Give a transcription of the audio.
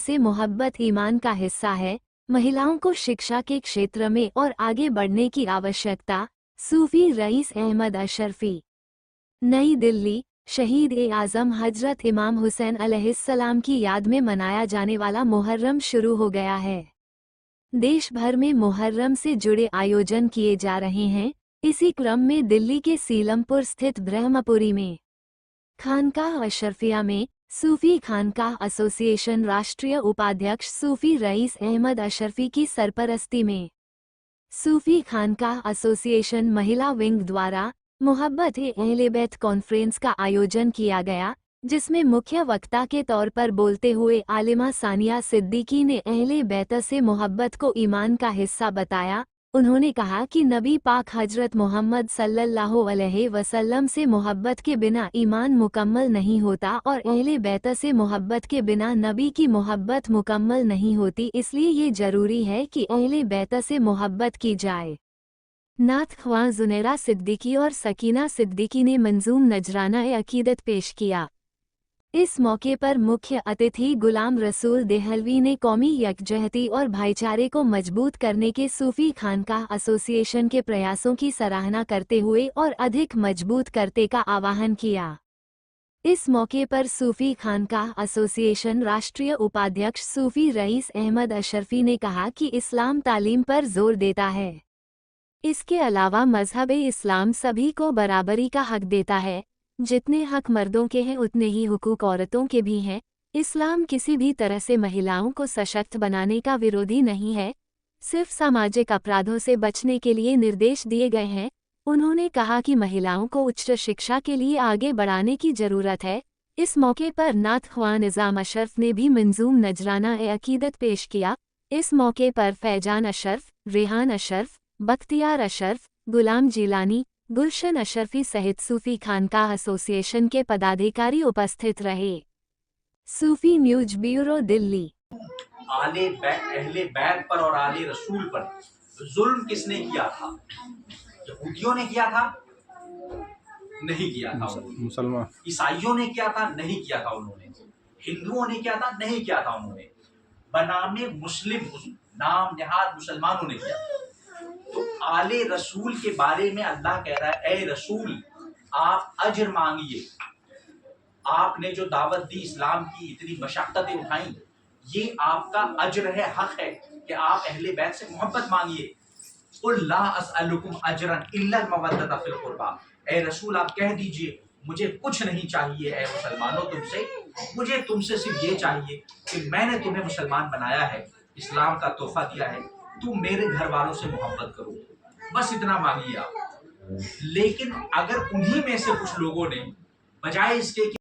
से मोहब्बत ईमान का हिस्सा है। महिलाओं को शिक्षा के क्षेत्र में और आगे बढ़ने की आवश्यकता। सूफी रईस अहमद अशरफी। नई दिल्ली। शहीद-ए-आज़म हजरत इमाम हुसैन अलैहिस्सलाम की याद में मनाया जाने वाला मुहर्रम शुरू हो गया है। देश भर में मुहर्रम से जुड़े आयोजन किए जा रहे हैं। इसी क्रम में दिल्ली के सीलमपुर स्थित ब्रह्मपुरी में खानकाह अशरफिया में सूफी खानकाह एसोसिएशन राष्ट्रीय उपाध्यक्ष सूफी रईस अहमद अशरफी की सरपरस्ती में सूफी खानकाह एसोसिएशन महिला विंग द्वारा मोहब्बत-ए-अहले-बैत कॉन्फ्रेंस का आयोजन किया गया, जिसमें मुख्य वक्ता के तौर पर बोलते हुए आलिमा सानिया सिद्दीकी ने अहले बैत से मोहब्बत को ईमान का हिस्सा बताया। उन्होंने कहा कि नबी पाक हजरत मोहम्मद सल्लल्लाहु अलैहि वसल्लम से मोहब्बत के बिना ईमान मुकम्मल नहीं होता और अहले बैत से मोहब्बत के बिना नबी की मोहब्बत मुकम्मल नहीं होती, इसलिए ये जरूरी है कि अहले बैत से मोहब्बत की जाए। नात ख्वां जुनैरा सिद्दीकी और सकीना सिद्दीकी ने मंजूम नजराना-ए-अकीदत पेश किया। इस मौके पर मुख्य अतिथि गुलाम रसूल देहलवी ने कौमी यकजहती और भाईचारे को मजबूत करने के सूफी खानकाह एसोसिएशन के प्रयासों की सराहना करते हुए और अधिक मजबूत करने का आह्वान किया। इस मौके पर सूफी खानकाह एसोसिएशन राष्ट्रीय उपाध्यक्ष सूफी रईस अहमद अशरफी ने कहा कि इस्लाम तालीम पर जोर देता है। इसके अलावा मज़हब-ए-इस्लाम सभी को बराबरी का हक देता है। जितने हक मर्दों के हैं उतने ही हुकूक औरतों के भी हैं। इस्लाम किसी भी तरह से महिलाओं को सशक्त बनाने का विरोधी नहीं है, सिर्फ सामाजिक अपराधों से बचने के लिए निर्देश दिए गए हैं। उन्होंने कहा कि महिलाओं को उच्च शिक्षा के लिए आगे बढ़ाने की ज़रूरत है। इस मौके पर नात ख्वां निज़ाम अशरफ ने भी मंजूम नजराना-ए-अकीदत पेश किया। इस मौके पर फैजान अशरफ, रेहान अशरफ, बख्तियार अशरफ, गुलाम जिलानी, गुलशन अशरफी सहित सूफी खानकाह एसोसिएशन के पदाधिकारी उपस्थित रहे। सूफी न्यूज ब्यूरो दिल्ली। अहले बैत पर और आले रसूल पर जुल्म किसने किया था? यहूदियों ने किया था? नहीं किया था। मुसलमान ईसाइयों ने किया था? नहीं किया था उन्होंने। हिंदुओं ने किया था? नहीं किया था उन्होंने। बनामे मुस्लिम नाम निहाद मुसलमानों ने किया। तो आले रसूल के बारे में अल्लाह कह रहा है, ए रसूल आप अजर मांगिए। आपने जो दावत दी, इस्लाम की इतनी मशक्कतें उठाई, ये आपका अजर है, हक है कि आप अहले बैत से मोहब्बत मांगिए। कुल ला अस्अलुकुम अजरन इल्ला मवद्दत फिल कुर्बा। ए रसूल आप कह दीजिए मुझे कुछ नहीं चाहिए ए मुसलमानों तुमसे, मुझे तुमसे सिर्फ ये चाहिए कि मैंने तुम्हें मुसलमान बनाया है, इस्लाम का तोहफा दिया है, तुम मेरे घर वालों से मोहब्बत करो, बस इतना मांगिए आप। लेकिन अगर उन्हीं में से कुछ लोगों ने बजाय इसके